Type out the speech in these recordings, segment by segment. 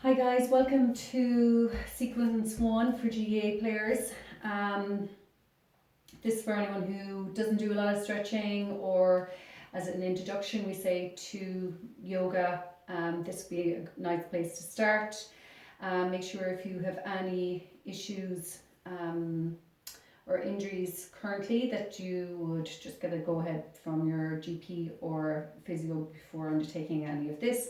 Hi guys, welcome to sequence 1 for GAA players. This is for anyone who doesn't do a lot of stretching, or as an introduction we say to yoga. This would be a nice place to start. Make sure if you have any issues or injuries currently that you would just get a go ahead from your GP or physio before undertaking any of this.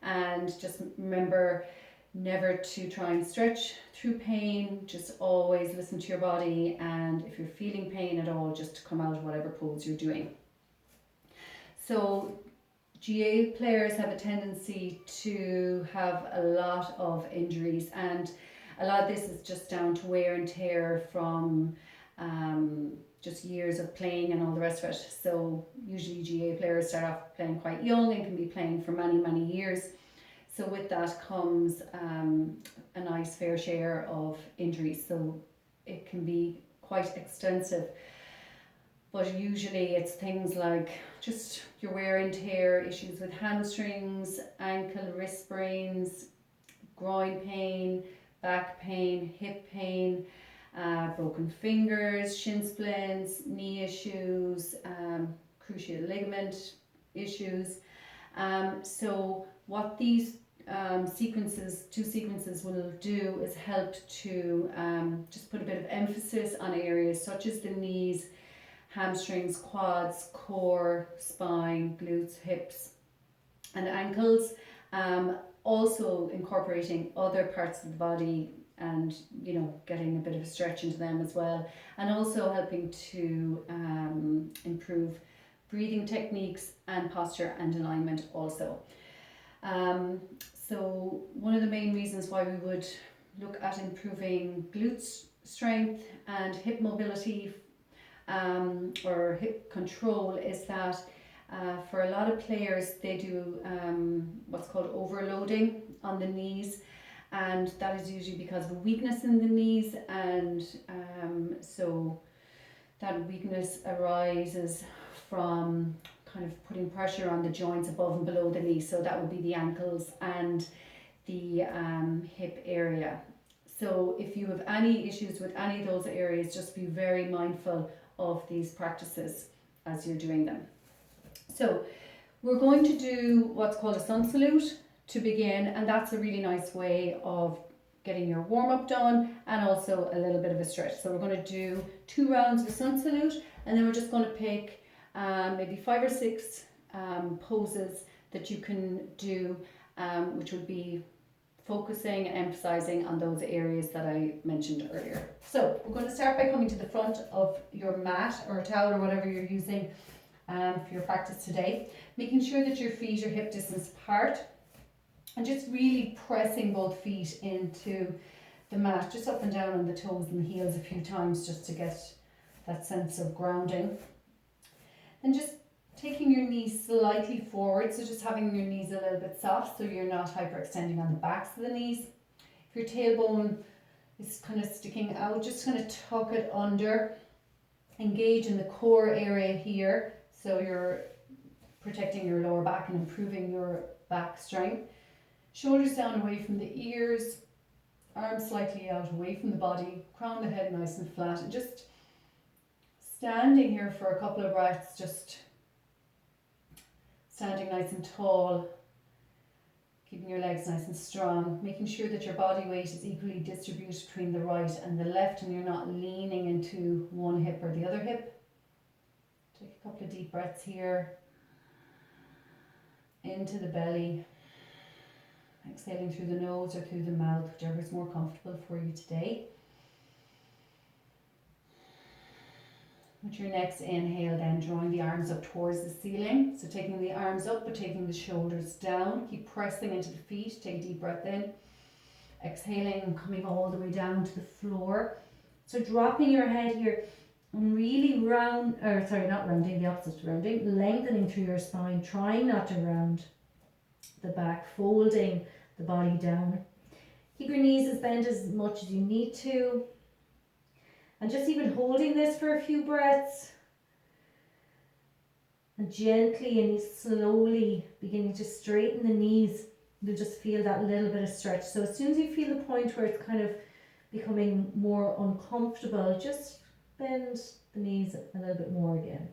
And just remember never to try and stretch through pain. Just always listen to your body, and if you're feeling pain at all, just come out of whatever pose you're doing. So GAA players have a tendency to have a lot of injuries, and a lot of this is just down to wear and tear from just years of playing and all the rest of it. So usually GAA players start off playing quite young and can be playing for many years. So with that comes a nice fair share of injuries. So it can be quite extensive. But usually it's things like just your wear and tear, issues with hamstrings, ankle, wrist sprains, groin pain, back pain, hip pain, broken fingers, shin splints, knee issues, cruciate ligament issues. So what these two sequences will do is help to just put a bit of emphasis on areas such as the knees, hamstrings, quads, core, spine, glutes, hips and ankles. Also incorporating other parts of the body and getting a bit of a stretch into them as well, and also helping to improve breathing techniques and posture and alignment also. So one of the main reasons why we would look at improving glutes strength and hip mobility or hip control is that for a lot of players they do what's called overloading on the knees, and that is usually because of a weakness in the knees, and so that weakness arises from kind of putting pressure on the joints above and below the knee. So that would be the ankles and the hip area. So if you have any issues with any of those areas, just be very mindful of these practices as you're doing them. So we're going to do what's called a sun salute to begin, and that's a really nice way of getting your warm-up done and also a little bit of a stretch. So we're going to do 2 rounds of a sun salute, and then we're just going to pick maybe 5 or 6 poses that you can do, which would be focusing and emphasizing on those areas that I mentioned earlier. So we're going to start by coming to the front of your mat or a towel or whatever you're using for your practice today, making sure that your feet are hip distance apart, and just really pressing both feet into the mat, just up and down on the toes and the heels a few times, just to get that sense of grounding. And just taking your knees slightly forward, so just having your knees a little bit soft so you're not hyperextending on the backs of the knees. If your tailbone is kind of sticking out, just kind of tuck it under. Engage in the core area here, so you're protecting your lower back and improving your back strength. Shoulders down away from the ears, arms slightly out away from the body, crown of the head nice and flat, and just standing here for a couple of breaths, just standing nice and tall, keeping your legs nice and strong, making sure that your body weight is equally distributed between the right and the left, and you're not leaning into one hip or the other hip. Take a couple of deep breaths here, into the belly, exhaling through the nose or through the mouth, whichever is more comfortable for you today. With your next inhale, then drawing the arms up towards the ceiling. So taking the arms up but taking the shoulders down. Keep pressing into the feet. Take a deep breath in. Exhaling and coming all the way down to the floor. So dropping your head here and really lengthening through your spine. Trying not to round the back, folding the body down. Keep your knees as bent as much as you need to. And just even holding this for a few breaths. And gently and slowly beginning to straighten the knees you'll just feel that little bit of stretch. So as soon as you feel the point where it's kind of becoming more uncomfortable, just bend the knees a little bit more again.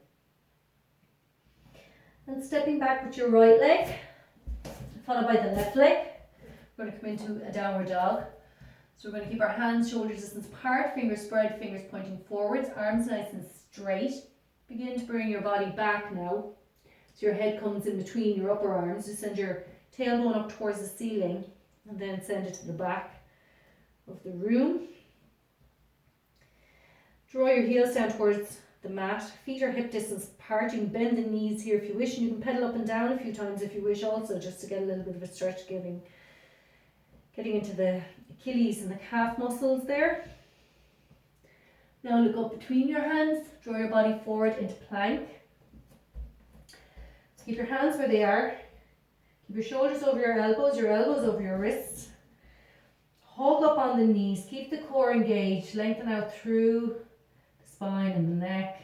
And stepping back with your right leg, followed by the left leg. We're going to come into a downward dog. So we're going to keep our hands shoulder distance apart, fingers spread, fingers pointing forwards, arms nice and straight. Begin to bring your body back now. So your head comes in between your upper arms. Just send your tailbone up towards the ceiling and then send it to the back of the room. Draw your heels down towards the mat. Feet are hip distance apart. You can bend the knees here if you wish, and you can pedal up and down a few times if you wish also, just to get a little bit of a stretch, getting into the Achilles and the calf muscles there. Now look up between your hands, draw your body forward into plank. So keep your hands where they are. Keep your shoulders over your elbows over your wrists. Hug up on the knees, keep the core engaged, lengthen out through the spine and the neck.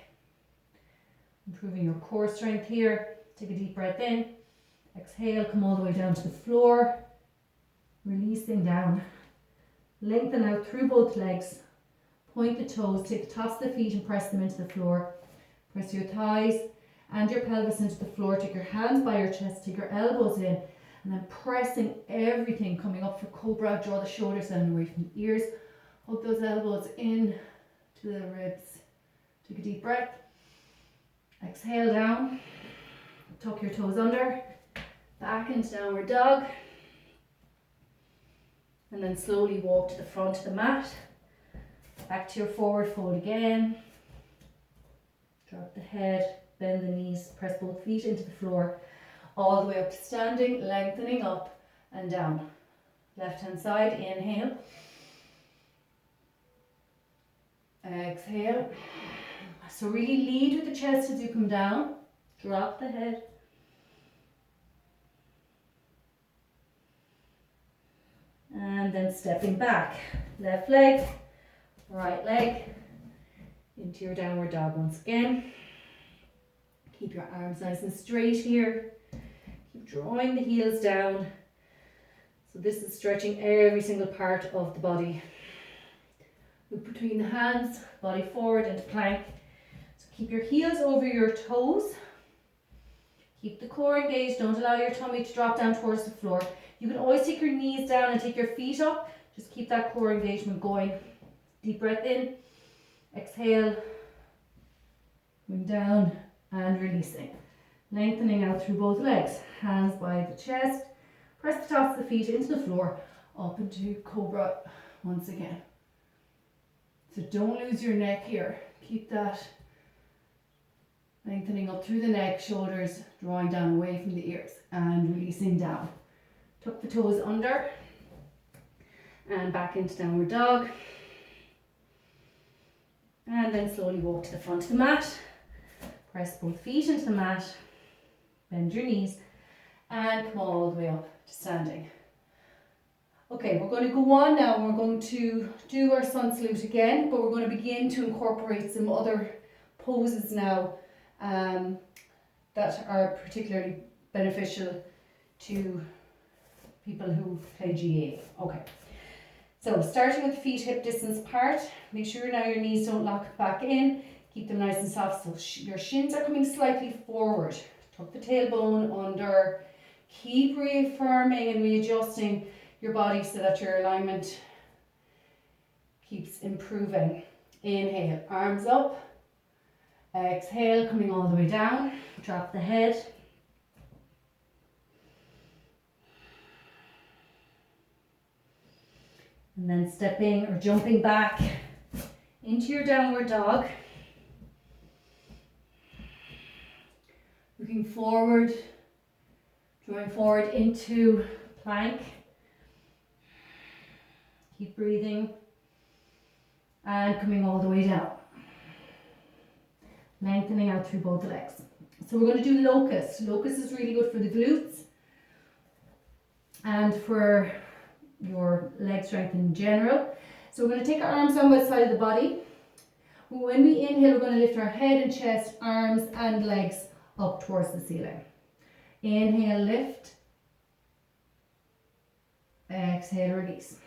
Improving your core strength here. Take a deep breath in. Exhale, come all the way down to the floor. Releasing down. Lengthen out through both legs. Point the toes, take the tops of the feet and press them into the floor. Press your thighs and your pelvis into the floor. Take your hands by your chest, take your elbows in, and then pressing everything, coming up for cobra. Draw the shoulders down away from the ears. Hug those elbows in to the ribs. Take a deep breath. Exhale down. Tuck your toes under. Back into downward dog. And then slowly walk to the front of the mat. Back to your forward fold again. Drop the head, bend the knees, press both feet into the floor. All the way up to standing, lengthening up and down. Left hand side, inhale. Exhale. So really lead with the chest as you come down. Drop the head. And then stepping back. Left leg, right leg, into your downward dog once again. Keep your arms nice and straight here. Keep drawing the heels down. So this is stretching every single part of the body. Look between the hands, body forward into plank. So keep your heels over your toes. Keep the core engaged. Don't allow your tummy to drop down towards the floor. You can always take your knees down and take your feet up. Just keep that core engagement going. Deep breath in. Exhale. Going down and releasing. Lengthening out through both legs. Hands by the chest. Press the tops of the feet into the floor. Up into cobra once again. So don't lose your neck here. Keep that lengthening up through the neck, shoulders, drawing down away from the ears and releasing down. Tuck the toes under and back into downward dog. And then slowly walk to the front of the mat. Press both feet into the mat. Bend your knees and come all the way up to standing. Okay, we're going to go on now and we're going to do our sun salute again, but we're going to begin to incorporate some other poses now that are particularly beneficial to people who play GAA. Okay, so starting with the feet hip distance apart, make sure now your knees don't lock back in, keep them nice and soft so your shins are coming slightly forward. Tuck the tailbone under, keep reaffirming and readjusting your body so that your alignment keeps improving. Inhale, arms up. Exhale, coming all the way down. Drop the head. And then stepping or jumping back into your downward dog. Looking forward, drawing forward into plank. Keep breathing. And coming all the way down. Lengthening out through both legs. So we're going to do locust. Locust is really good for the glutes and for your leg strength in general. So we're going to take our arms down by the side of the body. When we inhale, we're going to lift our head and chest, arms and legs up towards the ceiling. Inhale, lift. Exhale, release.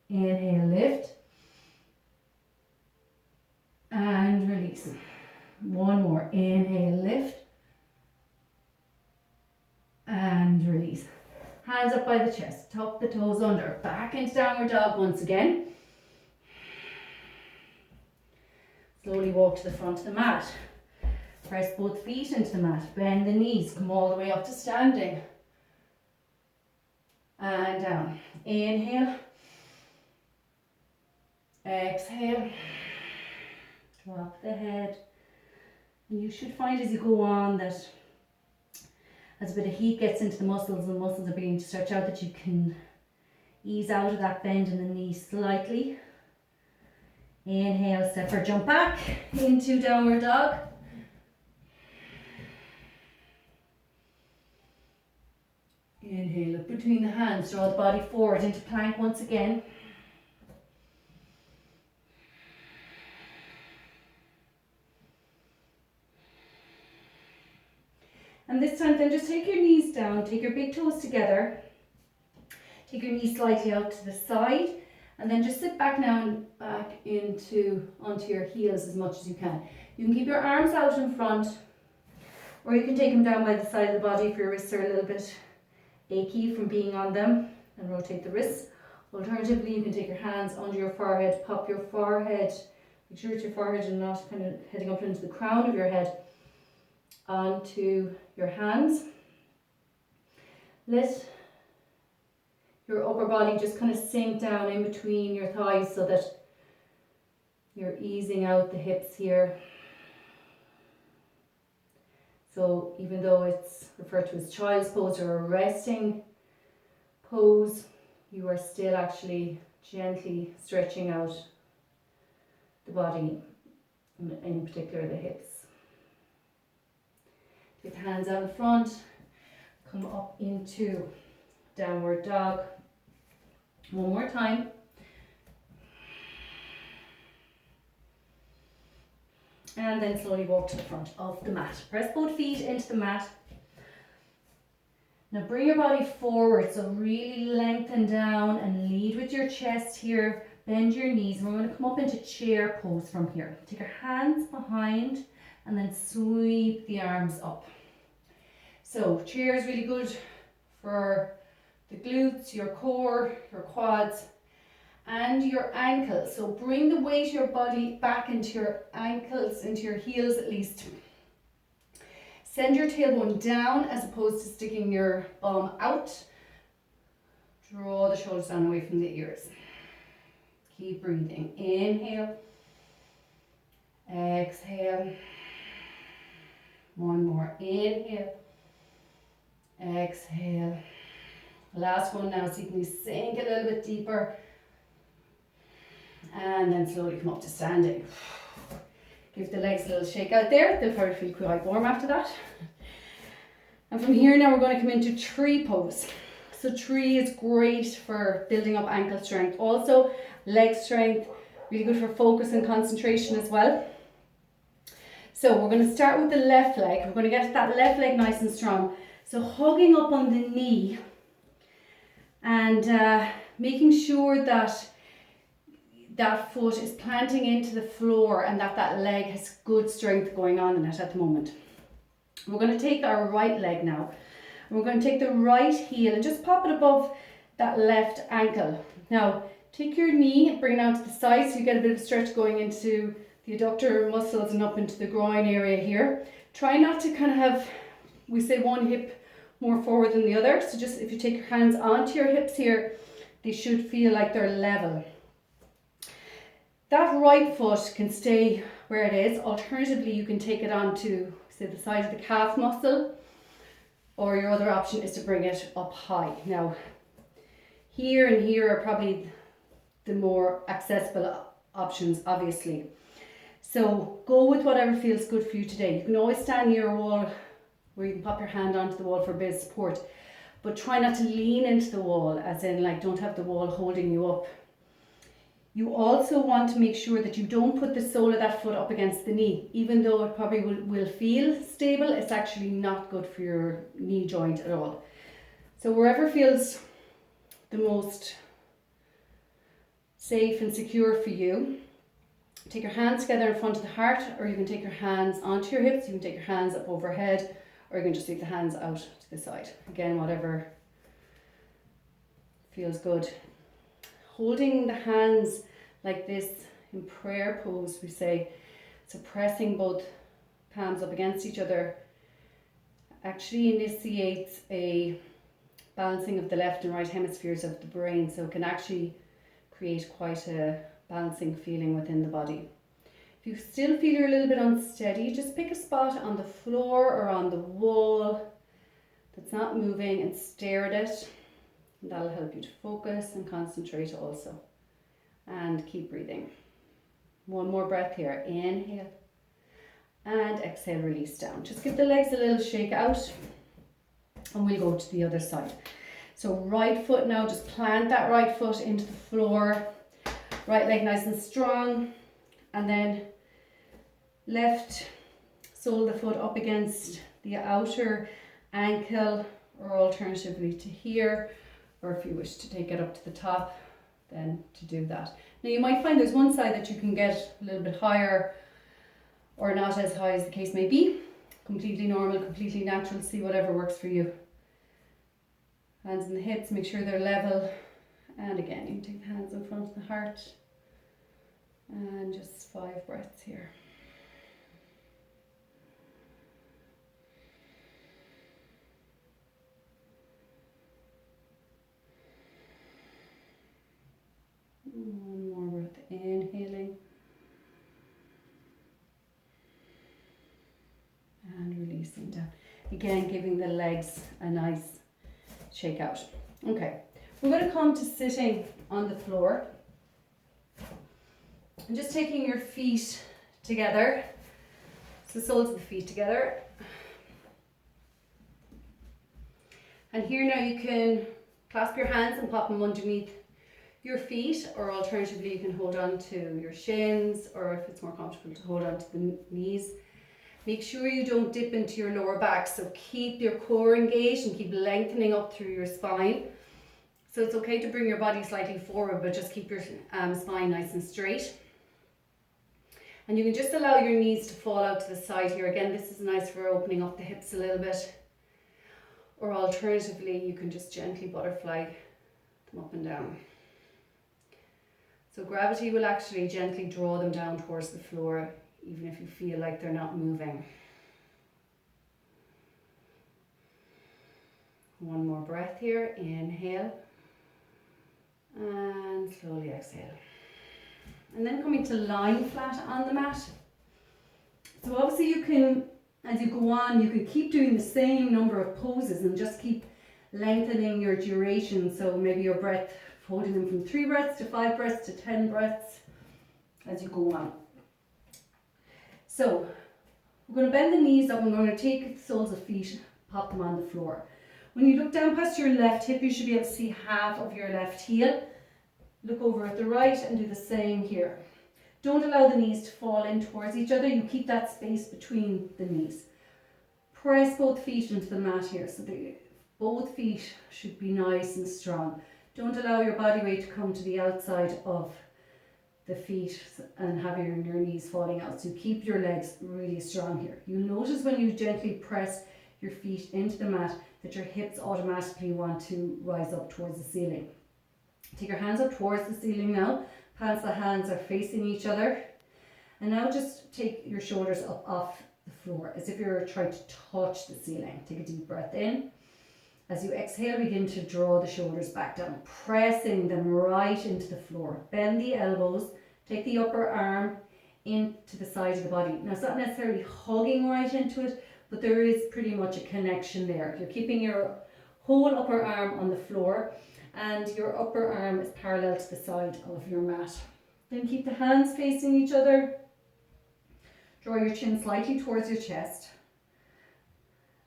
Inhale, lift. And release. One more. Inhale, lift. And release. Hands up by the chest. Tuck the toes under. Back into downward dog once again. Slowly walk to the front of the mat. Press both feet into the mat. Bend the knees. Come all the way up to standing. And down. Inhale. Exhale. Drop the head. And you should find as you go on that as a bit of heat gets into the muscles and muscles are beginning to stretch out, that you can ease out of that bend in the knee slightly. Inhale, step or jump back into downward dog. Inhale, look between the hands, draw the body forward into plank once again. And this time then just take your knees down, take your big toes together, take your knees slightly out to the side, and then just sit back now and back onto your heels as much as you can. You can keep your arms out in front, or you can take them down by the side of the body if your wrists are a little bit achy from being on them, and rotate the wrists. Alternatively, you can take your hands under your forehead, pop your forehead, make sure it's your forehead and not kind of heading up into the crown of your head, onto your hands. Let your upper body just kind of sink down in between your thighs so that you're easing out the hips here. So even though it's referred to as child's pose or a resting pose, you are still actually gently stretching out the body, in particular the hips. Take the hands out in front, come up into downward dog. One more time. And then slowly walk to the front of the mat. Press both feet into the mat. Now bring your body forward, so really lengthen down and lead with your chest here. Bend your knees, and we're going to come up into chair pose from here. Take your hands behind and then sweep the arms up. So chair is really good for the glutes, your core, your quads, and your ankles. So bring the weight of your body back into your ankles, into your heels at least. Send your tailbone down as opposed to sticking your bum out. Draw the shoulders down away from the ears. Keep breathing. Inhale. Exhale. One more. Inhale. Exhale. Last one now, so you can sink a little bit deeper. And then slowly come up to standing. Give the legs a little shake out there. They'll probably feel quite warm after that. And from here now we're going to come into tree pose. So tree is great for building up ankle strength. Also leg strength, really good for focus and concentration as well. So we're going to start with the left leg. We're going to get that left leg nice and strong. So hugging up on the knee and making sure that that foot is planting into the floor and that leg has good strength going on in it at the moment. We're going to take our right leg now. We're going to take the right heel and just pop it above that left ankle. Now take your knee and bring it down to the side so you get a bit of stretch going into the adductor muscles and up into the groin area here. Try not to kind of have, we say, one hip more forward than the other. So just if you take your hands onto your hips here, they should feel like they're level. That right foot can stay where it is. Alternatively, you can take it onto, say, the side of the calf muscle, or your other option is to bring it up high. Now, here and here are probably the more accessible options, obviously. So go with whatever feels good for you today. You can always stand near a wall where you can pop your hand onto the wall for a bit of support, but try not to lean into the wall, as in like don't have the wall holding you up. You also want to make sure that you don't put the sole of that foot up against the knee. Even though it probably will feel stable, it's actually not good for your knee joint at all. So wherever feels the most safe and secure for you. Take your hands together in front of the heart, or you can take your hands onto your hips, you can take your hands up overhead, or you can just leave the hands out to the side. Again, whatever feels good. Holding the hands like this in prayer pose, we say, so pressing both palms up against each other actually initiates a balancing of the left and right hemispheres of the brain, so it can actually create quite a balancing feeling within the body. If you still feel you're a little bit unsteady, just pick a spot on the floor or on the wall that's not moving and stare at it. And that'll help you to focus and concentrate also. And keep breathing. One more breath here. Inhale. And exhale, release down. Just give the legs a little shake out. And we'll go to the other side. So right foot now, just plant that right foot into the floor. Right leg nice and strong. And then left sole of the foot up against the outer ankle, or alternatively to here, or if you wish to take it up to the top, then to do that. Now you might find there's one side that you can get a little bit higher or not as high as the case may be. Completely normal, completely natural. See whatever works for you. Hands in the hips, make sure they're level. And again, you can take the hands in front of the heart. And just 5 breaths here. One more breath, inhaling. And releasing down. Again, giving the legs a nice shake out. Okay, we're going to come to sitting on the floor. And just taking your feet together, so the soles of the feet together. And here now you can clasp your hands and pop them underneath your feet, or alternatively you can hold on to your shins, or if it's more comfortable to hold on to the knees. Make sure you don't dip into your lower back, so keep your core engaged and keep lengthening up through your spine. So it's okay to bring your body slightly forward, but just keep your spine nice and straight. And you can just allow your knees to fall out to the side here. Again, this is nice for opening up the hips a little bit. Or alternatively, you can just gently butterfly them up and down. So gravity will actually gently draw them down towards the floor, even if you feel like they're not moving. One more breath here. Inhale. And slowly exhale. And then coming to lying flat on the mat. So obviously you can, as you go on, you can keep doing the same number of poses and just keep lengthening your duration. So maybe your breath, holding them from 3 breaths to 5 breaths to 10 breaths as you go on. So we're going to bend the knees up and we're going to take the soles of feet, pop them on the floor. When you look down past your left hip, you should be able to see half of your left heel. Look over at the right and do the same here. Don't allow the knees to fall in towards each other. You keep that space between the knees. Press both feet into the mat here, so both feet should be nice and strong. Don't allow your body weight to come to the outside of the feet and have your knees falling out. So keep your legs really strong here. You'll notice when you gently press your feet into the mat that your hips automatically want to rise up towards the ceiling. Take your hands up towards the ceiling now. Palms of the hands are facing each other. And now just take your shoulders up off the floor as if you're trying to touch the ceiling. Take a deep breath in. As you exhale, begin to draw the shoulders back down, pressing them right into the floor. Bend the elbows. Take the upper arm into the side of the body. Now it's not necessarily hugging right into it, but there is pretty much a connection there. You're keeping your whole upper arm on the floor, and your upper arm is parallel to the side of your mat. Then keep the hands facing each other. Draw your chin slightly towards your chest.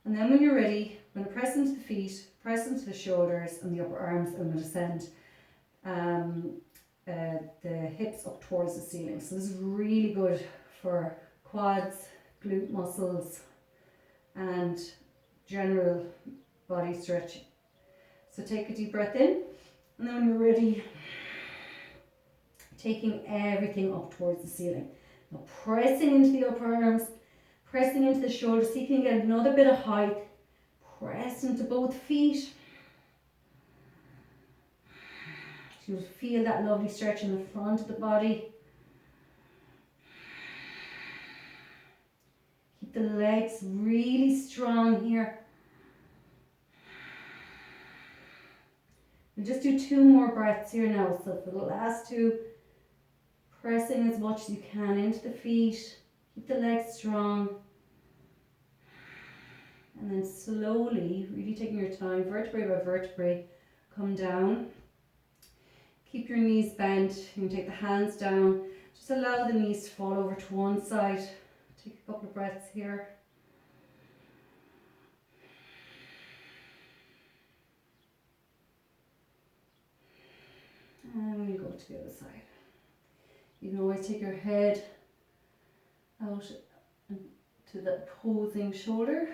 And then when you're ready, I'm going to press into the feet, press into the shoulders and the upper arms. I'm going to send the hips up towards the ceiling. So this is really good for quads, glute muscles and general body stretching. So take a deep breath in And then when you're ready, taking everything up towards the ceiling. Now pressing into the upper arms, pressing into the shoulders, see if you can get another bit of height. Press into both feet. You'll feel that lovely stretch in the front of the body. Keep the legs really strong here. We'll just do 2 more breaths here now. So for the last 2, pressing as much as you can into the feet. Keep the legs strong. And then slowly, really taking your time, vertebrae by vertebrae, come down. Keep your knees bent. You can take the hands down. Just allow the knees to fall over to one side. Take a couple of breaths here. And we'll go to the other side. You can always take your head out to the opposing shoulder.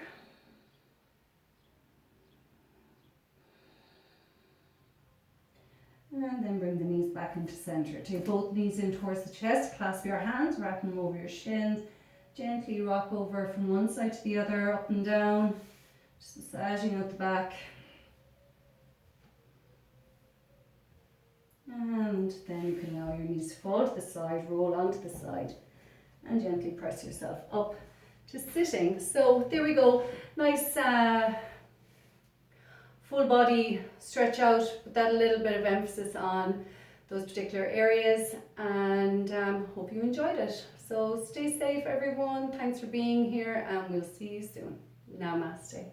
And then bring the knees back into center. Take both knees in towards the chest, clasp your hands, wrap them over your shins. Gently rock over from one side to the other, up and down. Just massaging out the back. And then you can allow your knees to fall to the side, roll onto the side, and gently press yourself up to sitting. So there we go. Nice full body stretch out, with that a little bit of emphasis on those particular areas, and hope you enjoyed it. So stay safe everyone, thanks for being here, and we'll see you soon. Namaste.